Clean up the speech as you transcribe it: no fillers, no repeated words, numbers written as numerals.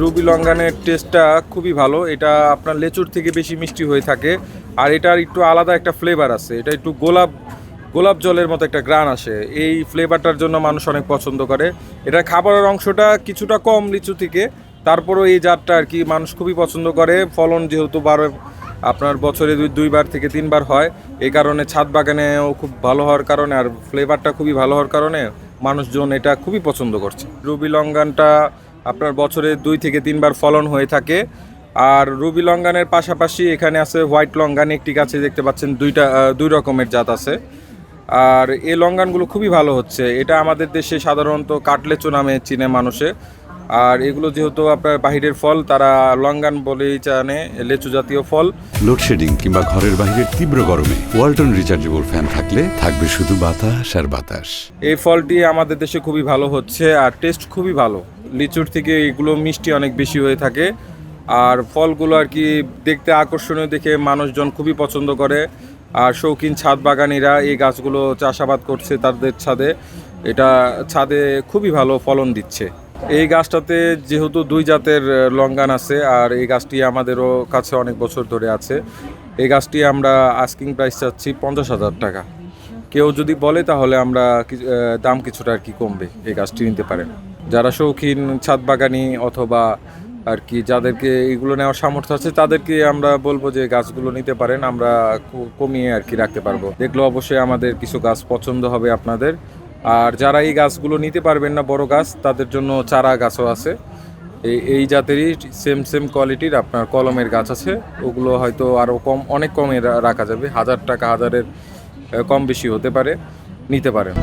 Ruby লঙ্ঘনের টেস্টটা খুবই ভালো। এটা আপনার লেচুর থেকে বেশি মিষ্টি হয়ে থাকে, আর এটার একটু আলাদা একটা ফ্লেভার আছে। এটা একটু গোলাপ জলের মতো একটা গ্রান আসে। এই ফ্লেভারটার জন্য মানুষ অনেক পছন্দ করে। এটা খাবারের অংশটা কিছুটা কম লিচু থেকে, তারপরেও এই জাতটা আর কি মানুষ খুবই পছন্দ করে। ফলন যেহেতু আপনার বছরে দুইবার থেকে তিনবার হয়, এই কারণে ছাদ বাগানেও খুব ভালো হওয়ার কারণে আর ফ্লেভারটা খুবই ভালো হওয়ার কারণে মানুষজন এটা খুবই পছন্দ করছে। রুবি লঙ্ঘনটা আপনার বছরে 2 থেকে 3বার ফলন হয়ে থাকে। আর রুবি লঙ্ঘনের পাশাপাশি এখানে আছে হোয়াইট লঙ্ঘন, একটি গাছে দেখতে পাচ্ছেন দুই রকমের জাত আছে। আর এই লঙ্ঘনগুলো খুবই ভালো হচ্ছে। এটা আমাদের দেশে সাধারণত কাটলেচু নামে চিনে মানুষে। আর এগুলো যেহেতু আপনার বাহিরের ফল, তারা লঙ্ঘন বলেই জানে, লেচু জাতীয় ফল। লোডশেডিং কিংবা ঘরের বাইরের তীব্র গরমে ওয়ালটন রিচার্জেবল ফ্যান থাকলে থাকবে শুধু বাতাস আর বাতাস। এই ফলটি আমাদের দেশে খুবই ভালো হচ্ছে, আর টেস্ট খুবই ভালো। লিচুর থেকে এগুলো মিষ্টি অনেক বেশি হয়ে থাকে, আর ফলগুলো আর কি দেখতে আকর্ষণীয় দেখে মানুষজন খুবই পছন্দ করে। আর শৌখিন ছাদ বাগানিরা এই গাছগুলো চাষাবাদ করছে তাদের ছাদে। এটা ছাদে খুবই ভালো ফলন দিচ্ছে। এই গাছটাতে যেহেতু 2 জাতের লঙ্ঘন আছে, আর এই গাছটি আমাদেরও কাছে অনেক বছর ধরে আছে। এই গাছটি আমরা আস্কিং প্রাইস চাচ্ছি 50,000 টাকা। কেউ যদি বলে তাহলে আমরা দাম কিছুটা আর কি কমবে, এই গাছটি নিতে পারেন। যারা শৌখিন ছাদ বাগানি অথবা আর কি যাদেরকে এগুলো নেওয়ার সামর্থ্য আছে, তাদেরকে আমরা বলবো যে গাছগুলো নিতে পারেন। আমরা কমিয়ে আর কি রাখতে পারবো। দেখলে অবশ্যই আমাদের কিছু গাছ পছন্দ হবে আপনাদের। আর যারা এই গাছগুলো নিতে পারবেন না বড় গাছ, তাদের জন্য চারা গাছও আছে। এই জাতেরই সেম কোয়ালিটির আপনার কলমের গাছ আছে। ওগুলো হয়তো আরও অনেক কমে রাখা যাবে। 1,000 টাকা, 1,000-এর কম বেশি হতে পারে, নিতে পারেন।